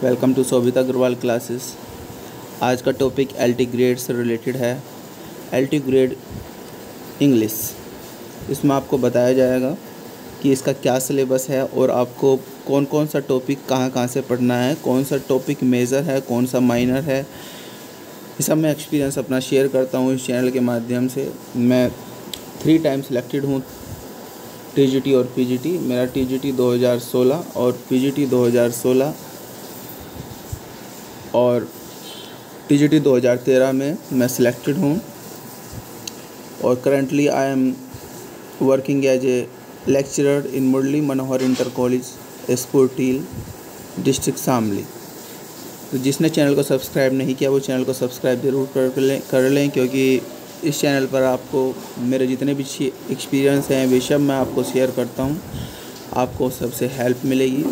Welcome to Shobhita Agrawal classes. आज का topic L T grade से रिलेटेड है। एलटी ग्रेड इंग्लिश, इसमें आपको बताया जाएगा कि इसका क्या सिलेबस है और आपको कौन कौन सा टॉपिक कहाँ कहाँ से पढ़ना है, कौन सा टॉपिक मेजर है, कौन सा माइनर है। इस सब मैं एक्सपीरियंस अपना शेयर करता हूँ इस चैनल के माध्यम से। मैं 3 टाइम सिलेक्टेड हूँ टीजीटी और पीजीटी। मेरा टीजीटी 2016 और पीजीटी 2016 और टीजीटी 2013 में मैं सिलेक्टेड हूँ और currently I am working as a lecturer in Murli Manohar inter college, एस्पोर्टील, डिस्ट्रिक्ट शामली। तो जिसने चैनल को सब्सक्राइब नहीं किया वो चैनल को सब्सक्राइब ज़रूर कर लें क्योंकि इस चैनल पर आपको मेरे जितने भी एक्सपीरियंस हैं वे सब मैं आपको शेयर करता हूँ। आपको सबसे हेल्प मिलेगी।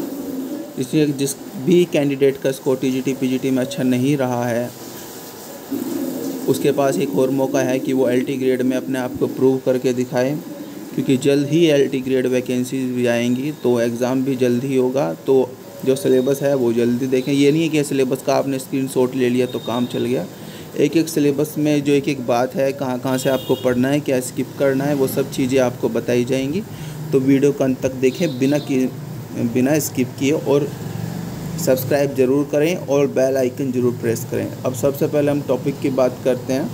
इसलिए जिस भी कैंडिडेट का स्कोर टीजीटी पीजीटी में अच्छा नहीं रहा है उसके पास एक और मौका है कि वो एलटी ग्रेड में अपने आप को प्रूव करके दिखाए, क्योंकि जल्द ही एलटी ग्रेड वैकेंसीज भी आएंगी तो एग्ज़ाम भी जल्द ही होगा। तो जो सिलेबस है वो जल्दी देखें। ये नहीं है कि सिलेबस का आपने स्क्रीनशॉट ले लिया तो काम चल गया। एक एक सिलेबस में जो एक एक बात है, कहाँ कहाँ से आपको पढ़ना है, क्या स्किप करना है, वो सब चीज़ें आपको बताई जाएंगी। तो वीडियो को अंत तक देखें बिना स्किप किए और सब्सक्राइब ज़रूर करें और बेल आइकन ज़रूर प्रेस करें। अब सबसे पहले हम टॉपिक की बात करते हैं।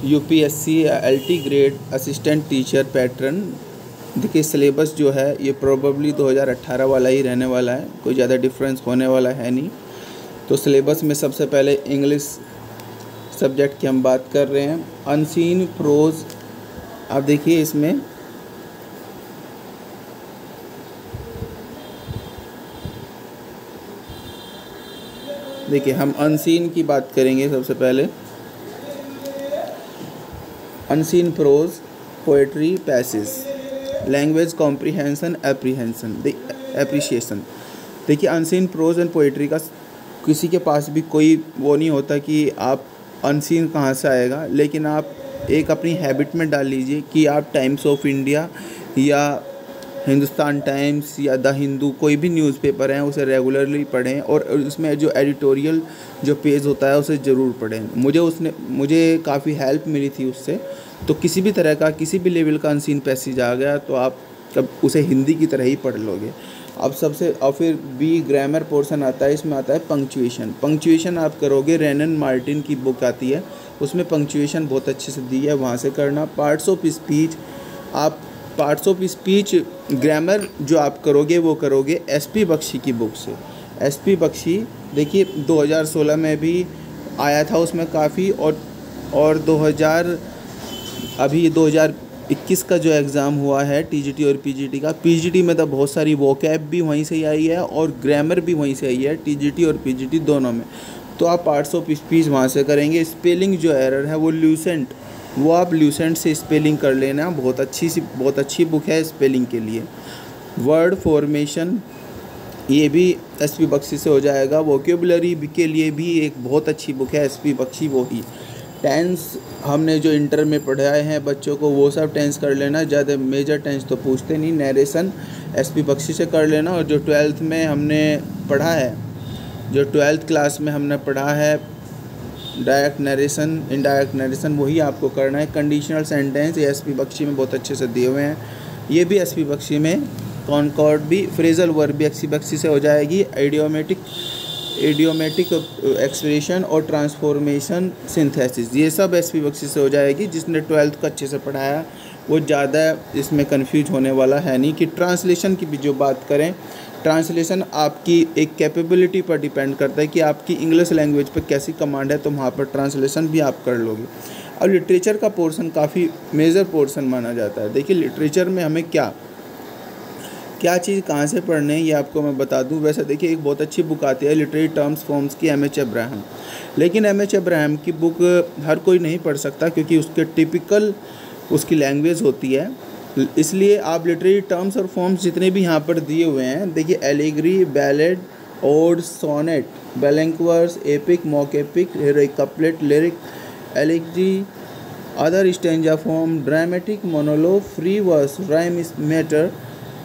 UPSC LT grade assistant teacher pattern. देखिए सिलेबस जो है ये प्रोबेबली 2018 वाला ही रहने वाला है, कोई ज़्यादा डिफरेंस होने वाला है नहीं। तो सिलेबस में सबसे पहले इंग्लिश सब्जेक्ट की हम बात कर रहे हैं। अनसीन प्रोज, आप देखिए इसमें देखिए हम अनसीन की बात करेंगे। सबसे पहले unseen prose, poetry, passage, language comprehension, appreciation. देखिए अनसीन प्रोज एंड पोएट्री का किसी के पास भी कोई वो नहीं होता कि आप अनसीन कहाँ से आएगा, लेकिन आप एक अपनी हैबिट में डाल लीजिए कि आप टाइम्स ऑफ इंडिया या हिंदुस्तान टाइम्स या द हिंदू, कोई भी न्यूज़पेपर है उसे रेगुलरली पढ़ें और उसमें जो एडिटोरियल जो पेज होता है उसे ज़रूर पढ़ें। मुझे काफ़ी हेल्प मिली थी उससे। तो किसी भी तरह का किसी भी लेवल का अनसीन पैसेज आ गया तो आप कब उसे हिंदी की तरह ही पढ़ लोगे। और फिर बी ग्रामर पोर्शन आता है। इसमें आता है पंक्चुएशन आप करोगे। रेनन मार्टिन की बुक आती है, उसमें पंक्चुएशन बहुत अच्छे से दी है, वहाँ से करना। पार्ट्स ऑफ स्पीच ग्रामर जो आप करोगे वो करोगे एसपी बख्शी की बुक से। एसपी बख्शी देखिए 2016 में भी आया था उसमें काफ़ी, और 2021 का जो एग्ज़ाम हुआ है टीजीटी और पीजीटी का, पीजीटी में तो बहुत सारी वोकैब भी वहीं से ही आई है और ग्रामर भी वहीं से आई है, टीजीटी और पीजीटी दोनों में। तो आप पार्ट्स ऑफ स्पीच वहाँ से करेंगे। स्पेलिंग जो एरर है वो आप ल्यूसेंट से स्पेलिंग कर लेना। बहुत अच्छी बुक है स्पेलिंग के लिए। वर्ड फॉर्मेशन ये भी एसपी बख्शी से हो जाएगा। वोकेबुलरी के लिए भी एक बहुत अच्छी बुक है एसपी बख्शी, वो ही। टेंस हमने जो इंटर में पढ़ाए हैं बच्चों को वो सब टेंस कर लेना, ज़्यादा मेजर टेंस तो पूछते नहीं। नरेशन एसपी बख्शी से कर लेना। और जो 12th में हमने पढ़ा है, जो 12th क्लास में हमने पढ़ा है डायरेक्ट नरेशन, इनडायरेक्ट नरेशन, वही आपको करना है। कंडीशनल सेंटेंस ये एसपी बख्शी में बहुत अच्छे से दिए हुए हैं, ये भी एसपी बख्शी में। कॉनकॉर्ड भी, फ्रेजल वर्ब भी एसपी बख्शी से हो जाएगी। इडियोमेटिक एक्सप्रेशन और ट्रांसफॉर्मेशन सिंथेसिस ये सब एसपी बख्शी से हो जाएगी। जिसने 12th को अच्छे से पढ़ाया वो ज़्यादा इसमें कंफ्यूज होने वाला है नहीं। कि ट्रांसलेशन की भी जो बात करें, ट्रांसलेशन आपकी एक कैपेबिलिटी पर डिपेंड करता है कि आपकी इंग्लिश लैंग्वेज पर कैसी कमांड है, तो वहाँ पर ट्रांसलेशन भी आप कर लोगे। अब लिटरेचर का पोर्शन काफ़ी मेजर पोर्शन माना जाता है। देखिए लिटरेचर में हमें क्या चीज़ कहाँ से पढ़ने है ये आपको मैं बता दूं। वैसे देखिए एक बहुत अच्छी बुक आती है लिटरेरी टर्म्स फॉर्म्स की, एम एच अब्राहम। लेकिन एम एच अब्राहम की बुक हर कोई नहीं पढ़ सकता क्योंकि उसके टिपिकल उसकी लैंग्वेज होती है। इसलिए आप लिटरेरी टर्म्स और फॉर्म्स जितने भी यहाँ पर दिए हुए हैं, देखिए allegory, ballad, odd, sonnet, बैलेंक verse, epic, mock epic, heroic couplet, lyric, allegory, other stanza form, dramatic, monologue, free verse, rhyme matter,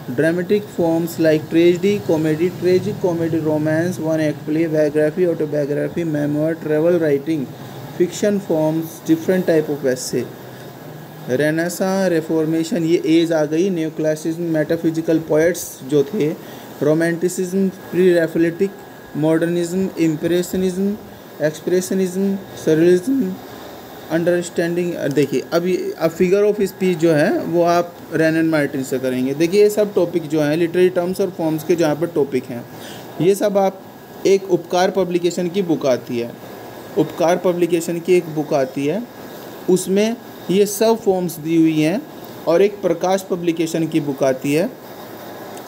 Dramatic forms like tragedy, comedy, tragic comedy, romance, one act play, biography, autobiography, memoir, travel writing, fiction forms, different type of essay. Renaissance reformation, ये age आ गई. New classicism, metaphysical poets जो थे. Romanticism, pre Raphaelite, modernism, impressionism, expressionism, surrealism, understanding. देखिए अब figure of speech जो है वो आप रैनन मार्टिन से करेंगे. देखिए ये सब टॉपिक जो हैं लिटरेरी टर्म्स और फॉर्म्स के जहाँ पर टॉपिक हैं, ये सब आप एक उपकार पब्लिकेशन की बुक आती है. उपकार पब्लिकेशन की एक बुक आती है, उसमें ये सब फॉर्म्स दी हुई हैं. और एक प्रकाश पब्लिकेशन की बुक आती है.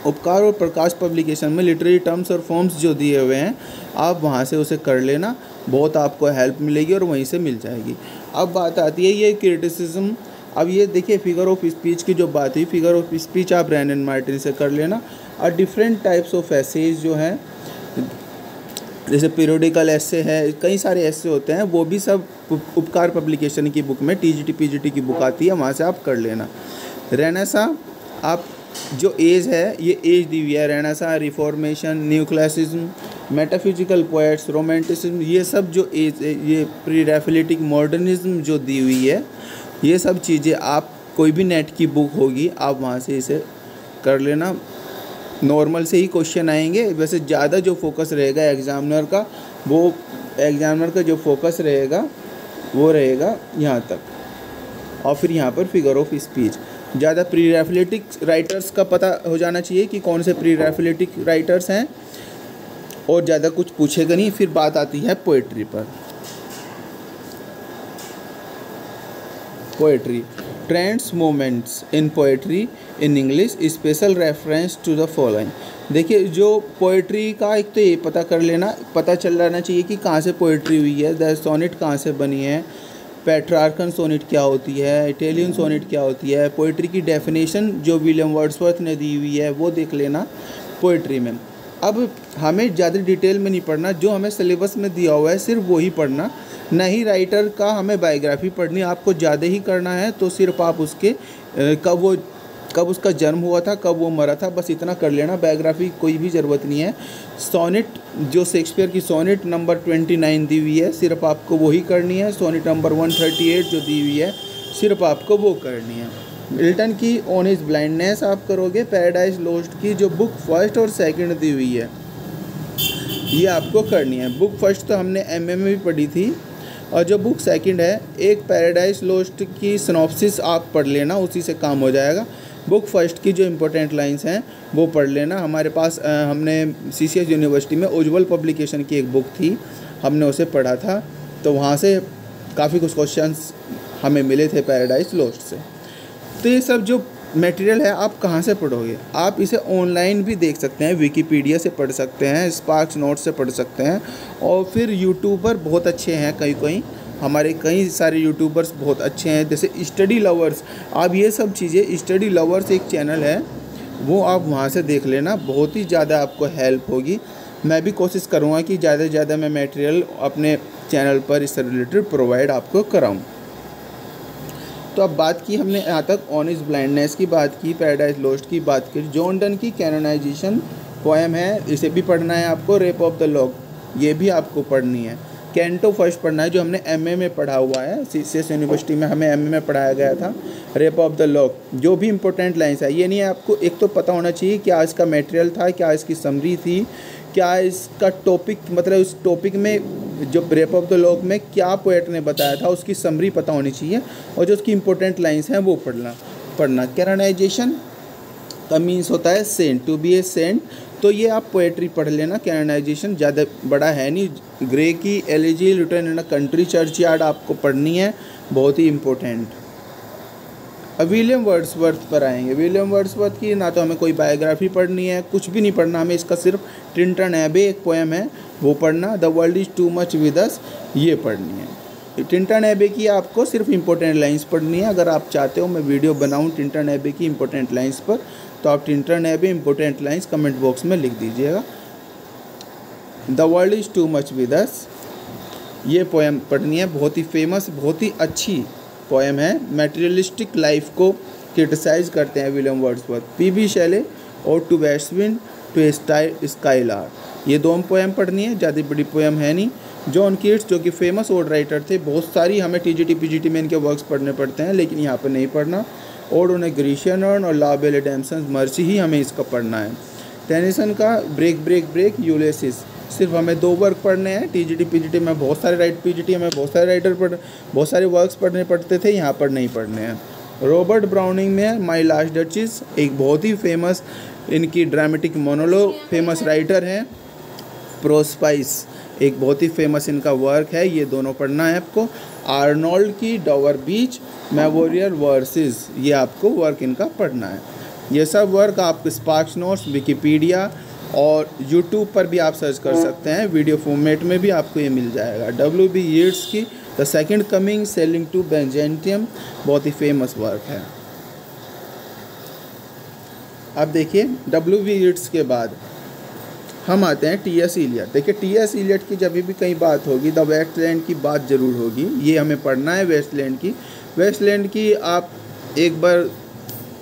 उपकार और प्रकाश पब्लिकेशन में लिटरेरी टर्म्स और फॉर्म्स जो दिए हुए हैं, आप वहाँ से उसे कर लेना, बहुत आपको हेल्प मिलेगी और वहीं से मिल जाएगी. अब बात आती है ये क्रिटिसिज्म. अब ये देखिए फिगर ऑफ स्पीच की जो बात हुई, फिगर ऑफ स्पीच आप रैनन मार्टिन से कर लेना. और डिफरेंट टाइप्स ऑफ एसेज जो हैं, जैसे पीरियोडिकल एसे है, कई सारे एसे होते हैं, वो भी सब उपकार पब्लिकेशन की बुक में टीजीटी पीजीटी की बुक आती है, वहाँ से आप कर लेना. रेनेसां, आप जो एज है ये एज दी हुई है. Renaissance, reformation, new classicism, metaphysical poets, romanticism, ये सब जो एज, ये प्री रैफलेटिक, मॉडर्निज्म जो दी हुई है, ये सब चीज़ें आप कोई भी नेट की बुक होगी आप वहाँ से इसे कर लेना. नॉर्मल से ही क्वेश्चन आएंगे. वैसे ज़्यादा जो फोकस रहेगा एग्जामिनर का, वो एग्जामिनर का जो फोकस रहेगा वो रहेगा यहाँ तक. और फिर यहाँ पर फिगर ऑफ स्पीच. ज़्यादा प्री रैफलेटिक राइटर्स का पता हो जाना चाहिए कि कौन से प्री रैफलेटिक राइटर्स हैं, और ज़्यादा कुछ पूछेगा नहीं. फिर बात आती है पोएट्री पर. Poetry, trends moments in poetry in English, special reference to the following. देखिए जो पोएट्री का एक तो ये पता चल जाना चाहिए कि कहाँ से पोएट्री हुई है, द सोनेट कहाँ से बनी है, पेट्रार्कन सोनेट क्या होती है, इटालियन सोनेट क्या होती है. पोएट्री की डेफिनेशन जो विलियम वर्ड्सवर्थ ने दी हुई है वो देख लेना पोएट्री में. अब हमें ज़्यादा डिटेल में नहीं पढ़ना, जो हमें सिलेबस में दिया हुआ है सिर्फ वो ही पढ़ना. नहीं राइटर का हमें बायोग्राफी पढ़नी, आपको ज़्यादा ही करना है तो सिर्फ आप उसके कब उसका जन्म हुआ था, कब वो मरा था, बस इतना कर लेना. बायोग्राफी कोई भी ज़रूरत नहीं है. सोनेट जो शेक्सपियर की सोनेट नंबर 29 दी हुई है, सिर्फ आपको वही करनी है. सोनेट नंबर 138 जो दी हुई है, सिर्फ आपको वो करनी है. मिल्टन की ऑन हिज ब्लाइंडनेस आप करोगे. पैराडाइज लॉस्ट की जो बुक फर्स्ट और सेकंड दी हुई है, ये आपको करनी है. बुक फर्स्ट तो हमने एमए में भी पढ़ी थी, और जो बुक सेकंड है, एक पैराडाइज लॉस्ट की सिनॉप्सिस आप पढ़ लेना, उसी से काम हो जाएगा. बुक फर्स्ट की जो इम्पोर्टेंट लाइंस हैं वो पढ़ लेना. हमारे पास हमने सीसीएस यूनिवर्सिटी में उज्ज्वल पब्लिकेशन की एक बुक थी, हमने उसे पढ़ा था, तो वहाँ से काफ़ी कुछ क्वेश्चंस हमें मिले थे पैराडाइज लॉस्ट से. तो ये सब जो मटेरियल है आप कहाँ से पढ़ोगे, आप इसे ऑनलाइन भी देख सकते हैं, विकीपीडिया से पढ़ सकते हैं, स्पार्क्स नोट्स से पढ़ सकते हैं, और फिर यूट्यूबर बहुत अच्छे हैं, कई हमारे कई सारे यूट्यूबर्स बहुत अच्छे हैं, जैसे स्टडी लवर्स. आप ये सब चीज़ें, स्टडी लवर्स एक चैनल है, वो आप वहाँ से देख लेना, बहुत ही ज़्यादा आपको हेल्प होगी. मैं भी कोशिश करूँगा कि ज़्यादा से ज़्यादा मैं मटेरियल अपने चैनल पर इससे रिलेटेड प्रोवाइड आपको कराऊँ. तो अब बात की हमने यहाँ तक ऑन हिज ब्लाइंडनेस की बात की, पैराडाइज लॉस्ट की बात की. जॉन डन की कैनोनाइजेशन पोएम है, इसे भी पढ़ना है आपको. रेप ऑफ द लॉग, ये भी आपको पढ़नी है. कैंटो फर्स्ट पढ़ना है, जो हमने एमए में पढ़ा हुआ है, सीसीएस यूनिवर्सिटी में हमें एमए में पढ़ाया गया था. रेप ऑफ द लॉग, जो भी इंपॉर्टेंट लाइन्स है, ये नहीं है आपको एक तो पता होना चाहिए क्या इसका मटेरियल था, क्या इसकी समरी थी, क्या इसका टॉपिक, मतलब उस टॉपिक में जो रेप ऑफ द लॉग में क्या पोएट ने बताया था उसकी समरी पता होनी चाहिए, और जो उसकी इंपॉर्टेंट लाइन्स हैं वो पढ़ना. कैनोनाइजेशन का मीन्स होता है saint, to be a saint. तो ये आप पोएट्री पढ़ लेना. कैनोनाइजेशन ज़्यादा बड़ा है नहीं. ग्रे की elegy return in a country churchyard आपको पढ़नी है, बहुत ही इम्पोर्टेंट. अब विलियम वर्ड्सवर्थ पर आएंगे. विलियम वर्ड्सवर्थ की ना तो हमें कोई बायोग्राफी पढ़नी है, कुछ भी नहीं पढ़ना हमें, इसका सिर्फ टिंटन एबे एक पोएम है वो पढ़ना. The world is too much with us, ये पढ़नी है. टिंटन एबे की आपको सिर्फ इंपॉर्टेंट लाइंस पढ़नी है. अगर आप चाहते हो मैं वीडियो बनाऊं टिंटन एबे की इंपॉर्टेंट लाइंस पर, तो आप टिंटन एबे इंपॉर्टेंट लाइंस कमेंट बॉक्स में लिख दीजिएगा. The world is too much with us, ये पोएम पढ़नी है. बहुत ही फेमस, बहुत ही अच्छी पोएम है. मटेरियलिस्टिक लाइफ को क्रिटिसाइज करते हैं विलियम वर्ड्सवर्थ. पीबी शेले और टू वेस्ट विंड टू स्काईलार। ये 2 पोएम पढ़नी है, ज़्यादा बड़ी पोएम है नहीं। जॉन कीट्स जो कि फेमस ओल्ड राइटर थे, बहुत सारी हमें टीजीटी पीजीटी में इनके वर्क्स पढ़ने पड़ते हैं, लेकिन यहाँ पर नहीं पढ़ना। और उन्हें ग्रीशियन और ला बेल रिडेम्पशन मर्सी ही हमें इसका पढ़ना है। टेनिसन का ब्रेक ब्रेक ब्रेक यूलिसिस, सिर्फ हमें 2 वर्क पढ़ने हैं। टीजीटी पीजीटी में बहुत सारे पीजीटी में बहुत सारे वर्क्स पढ़ने पड़ते थे, यहाँ पर नहीं पढ़ने हैं। रॉबर्ट ब्राउनिंग में माई लास्ट डचेस, एक बहुत ही फेमस इनकी ड्रामेटिक मोनोलॉग, फेमस राइटर हैं। प्रोस्पाइस एक बहुत ही फेमस इनका वर्क है, ये दोनों पढ़ना है आपको। आर्नोल्ड की डॉवर बीच मेमोरियल वर्सेस, ये आपको वर्क इनका पढ़ना है। ये सब वर्क आप स्पार्क्स नोट्स, विकिपीडिया और यूट्यूब पर भी आप सर्च कर सकते हैं, वीडियो फॉर्मेट में भी आपको ये मिल जाएगा। W.B. यीट्स की the second coming sailing to Byzantium, बहुत ही फेमस वर्क है। अब देखिए W.B. यीट्स के बाद हम आते हैं T.S. इलियट। देखिए T.S. इलियट की जब भी कहीं बात होगी, द वेस्टलैंड की बात ज़रूर होगी, ये हमें पढ़ना है वेस्टलैंड की आप एक बार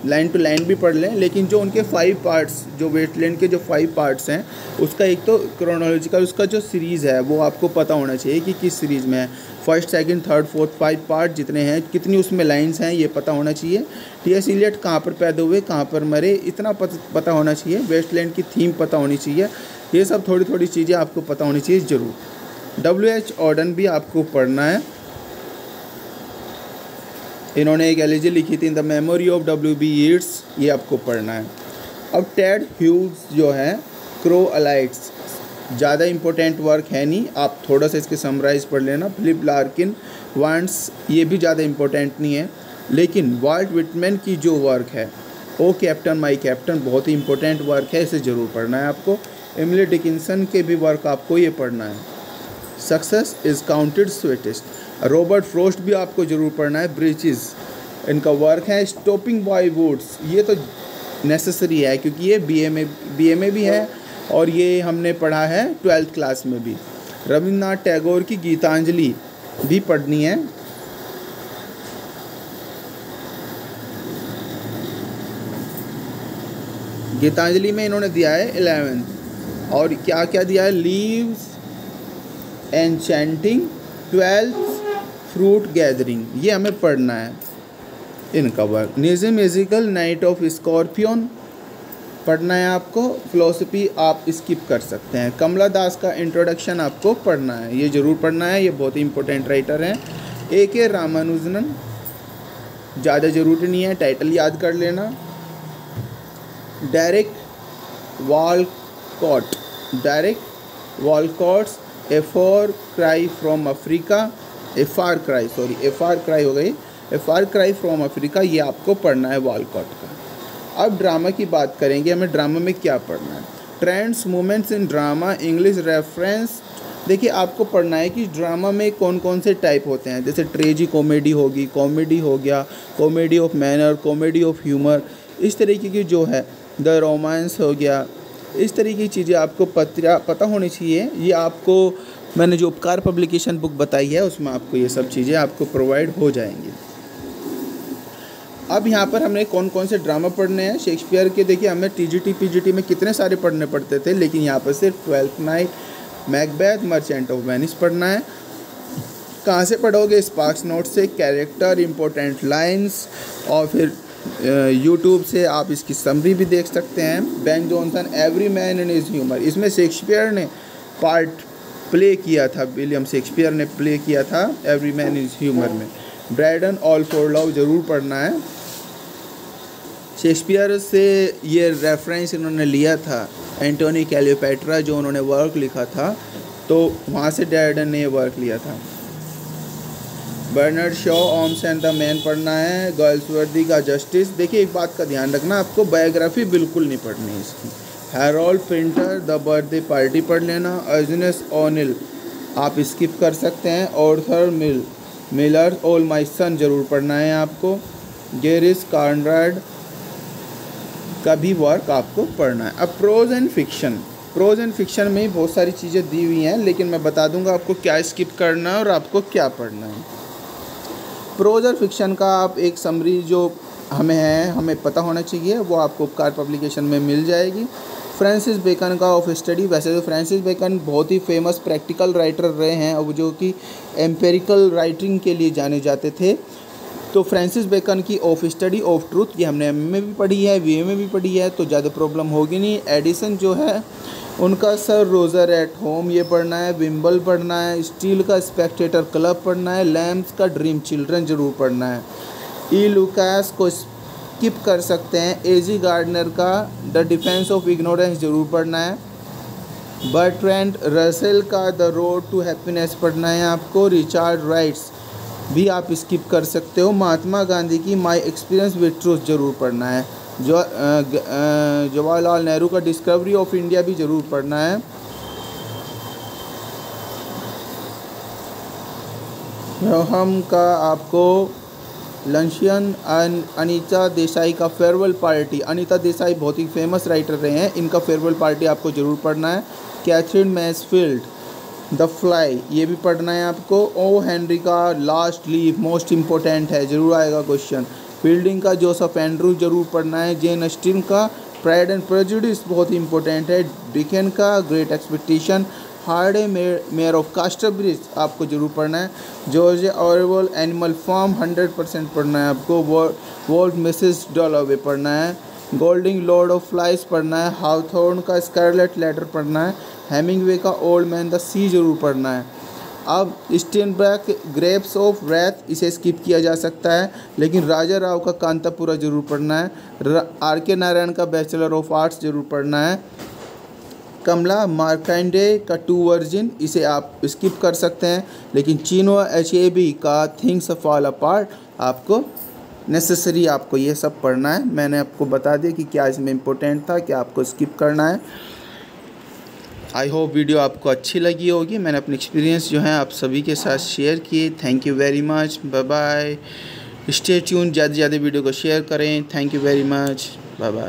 लाइन टू लाइन भी पढ़ लें, लेकिन जो उनके 5 पार्ट्स, जो वेस्टलैंड के जो 5 पार्ट्स हैं, उसका एक तो क्रोनोलॉजिकल उसका जो सीरीज़ है वो आपको पता होना चाहिए कि किस सीरीज़ में है। First, second, third, fourth 5 part जितने हैं, कितनी उसमें लाइंस हैं, ये पता होना चाहिए। T.S. इलियट कहाँ पर पैदा हुए, कहाँ पर मरे, इतना पता होना चाहिए। वेस्टलैंड की थीम पता होनी चाहिए। ये सब थोड़ी थोड़ी चीज़ें आपको पता होनी चाहिए ज़रूर। W.H. ऑर्डन भी आपको पढ़ना है। इन्होंने एक एलिजी लिखी थी, in the memory of W.B. Yeats, ये आपको पढ़ना है। अब टेड ह्यूज जो है क्रोअलाइट्स, ज़्यादा इम्पोर्टेंट वर्क है नहीं, आप थोड़ा सा इसके समराइज पढ़ लेना। फिलिप लार्किन वांट्स, ये भी ज़्यादा इम्पोर्टेंट नहीं है, लेकिन वाल्ट विटमैन की जो वर्क है ओ कैप्टन माई कैप्टन, बहुत ही इंपॉर्टेंट वर्क है, इसे ज़रूर पढ़ना है आपको। एमिली डिकिंसन के भी वर्क आपको ये पढ़ना है। Success is counted sweetest, Robert Frost भी आपको ज़रूर पढ़ना है। ब्रिचेस इनका वर्क है। स्टॉपिंग बाय वुड्स, ये तो नेसेसरी है क्योंकि ये BA में भी है और ये हमने पढ़ा है 12th क्लास में भी। रविन्द्रनाथ टैगोर की गीतांजलि भी पढ़नी है। गीतांजलि में इन्होंने दिया है 11th, और क्या क्या दिया है, leaves enchanting, 12th fruit gathering, ये हमें पढ़ना है इनका work. Nissim Ezekiel night of scorpion पढ़ना है आपको। फिलोसफी आप स्किप कर सकते हैं। कमला दास का इंट्रोडक्शन आपको पढ़ना है, ये ज़रूर पढ़ना है, ये बहुत ही इंपॉर्टेंट राइटर हैं। A.K. रामानुजन, ज़्यादा ज़रूरी नहीं है, टाइटल याद कर लेना। Derek Walcott's a far cry from Africa, a far cry from Africa, ये आपको पढ़ना है वॉलकॉट का। अब ड्रामा की बात करेंगे, हमें ड्रामा में क्या पढ़ना है। ट्रेंड्स मूवमेंट्स इन ड्रामा, इंग्लिश रेफरेंस। देखिए आपको पढ़ना है कि ड्रामा में कौन कौन से टाइप होते हैं, जैसे ट्रेजी कॉमेडी होगी, कॉमेडी हो गया, comedy of manner, comedy of humour, इस तरीके की जो है, द रोमांस हो गया, इस तरीके की चीज़ें आपको पता होनी चाहिए। ये आपको मैंने जो उपकार पब्लिकेशन बुक बताई है उसमें आपको ये सब चीज़ें आपको प्रोवाइड हो जाएंगी। अब यहाँ पर हमने कौन कौन से ड्रामा पढ़ने हैं शेक्सपियर के। देखिए हमें TGT PGT में कितने सारे पढ़ने पड़ते थे, लेकिन यहाँ पर सिर्फ 12th night, Macbeth, merchant of Venice पढ़ना है। कहाँ से पढ़ोगे, स्पार्क्स नोट से, कैरेक्टर, इम्पोर्टेंट लाइंस, और फिर यूट्यूब से आप इसकी समरी भी देख सकते हैं। Ben Jonson every man in his humour, इसमें शेक्सपियर ने पार्ट प्ले किया था, विलियम शेक्सपियर ने प्ले किया था every man in his humour में। ब्रैडन ऑल फॉर लव ज़रूर पढ़ना है। शेक्सपियर से ये रेफरेंस इन्होंने लिया था, एंटोनी क्लियोपैट्रा जो उन्होंने वर्क लिखा था, तो वहाँ से ड्रैडन ने ये वर्क लिया था। Bernard Shaw arms and the man पढ़ना है। गर्ल्सवर्दी का जस्टिस। देखिए एक बात का ध्यान रखना, आपको बायोग्राफी बिल्कुल नहीं पढ़नी है इसकी। Harold printer the birthday party पढ़ लेना। अर्जनेस ओनिल आप स्किप कर सकते हैं। ऑर्थर मिलर ऑल माई सन ज़रूर पढ़ना है आपको। गेरिस कॉनराड का भी वर्क आपको पढ़ना है। अब प्रोज एंड फिक्शन में बहुत सारी चीज़ें दी हुई हैं, लेकिन मैं बता दूंगा आपको क्या स्किप करना है और आपको क्या पढ़ना है। प्रोज और फिक्शन का आप एक समरी जो हमें पता होना चाहिए, वो आपको उपकार पब्लिकेशन में मिल जाएगी। फ्रांसिस बेकन का ऑफ स्टडी, वैसे तो फ्रांसिस बेकन बहुत ही फेमस प्रैक्टिकल राइटर रहे हैं और जो कि एम्पेरिकल राइटिंग के लिए जाने जाते थे। तो फ्रांसिस बेकन की ऑफ स्टडी ऑफ ट्रूथ ये हमने एमए में भी पढ़ी है, बीए में भी पढ़ी है, तो ज़्यादा प्रॉब्लम होगी नहीं। एडिसन जो है उनका सर रोज़र एट होम ये पढ़ना है, विम्बल पढ़ना है, स्टील का स्पेक्टेटर क्लब पढ़ना है, लैम्स का ड्रीम चिल्ड्रन ज़रूर पढ़ना है। ई लुकास को स्किप कर सकते हैं। एजी गार्डनर का द डिफेंस ऑफ इग्नोरेंस ज़रूर पढ़ना है। बर्ट्रैंड रसेल का द रोड टू हैप्पीनेस पढ़ना है आपको। रिचर्ड राइट्स भी आप स्किप कर सकते हो। महात्मा गांधी की माई एक्सपीरियंस विद ट्रूथ ज़रूर पढ़ना है। जवाहरलाल नेहरू का डिस्कवरी ऑफ इंडिया भी ज़रूर पढ़ना है। हम का आपको लंशियन अनीता देसाई का फेयरवेल पार्टी, अनीता देसाई बहुत ही फेमस राइटर रहे हैं, इनका फेयरवेल पार्टी आपको ज़रूर पढ़ना है। कैथरीन मैसफील्ड द फ्लाई ये भी पढ़ना है आपको। ओ हेनरी का लास्ट लीफ मोस्ट इम्पोर्टेंट है, ज़रूर आएगा क्वेश्चन। फील्डिंग का जोसेफ एंड्रू ज़रूर पढ़ना है। जेन ऑस्टिन का प्राइड एंड प्रेजुडिस बहुत ही इंपॉर्टेंट है। डिकेन का great expectation. Hardy mayor of कास्टरब्रिज आपको ज़रूर पढ़ना है। जॉर्ज ऑरवेल एनिमल फार्म 100% पढ़ना है आपको। वॉल्ट मिसेस डॉलोवे पढ़ना है। गोल्डिंग लॉर्ड ऑफ फ्लाइज पढ़ना है। हाउथॉर्न का स्कारलेट लेटर पढ़ना है। हेमिंगवे का ओल्ड मैन द सी ज़रूर पढ़ना है। अब स्टेनबैक ग्रेप्स ऑफ रैथ इसे स्किप किया जा सकता है, लेकिन राजा राव का कांतापुरा ज़रूर पढ़ना है। आर के नारायण का बैचलर ऑफ आर्ट्स ज़रूर पढ़ना है। कमला मार्कंडे का टू वर्जिन इसे आप स्किप कर सकते हैं, लेकिन चिनुआ अचेबी का थिंग्स फॉल अपार्ट आपको नेसेसरी आपको ये सब पढ़ना है। मैंने आपको बता दिया कि क्या इसमें इम्पोर्टेंट था, क्या आपको स्किप करना है। आई होप वीडियो आपको अच्छी लगी होगी। मैंने अपने एक्सपीरियंस जो है आप सभी के साथ शेयर किए। Thank you very much, bye bye. Stay tune, ज़्यादा से ज़्यादा वीडियो को शेयर करें। Thank you very much, bye bye.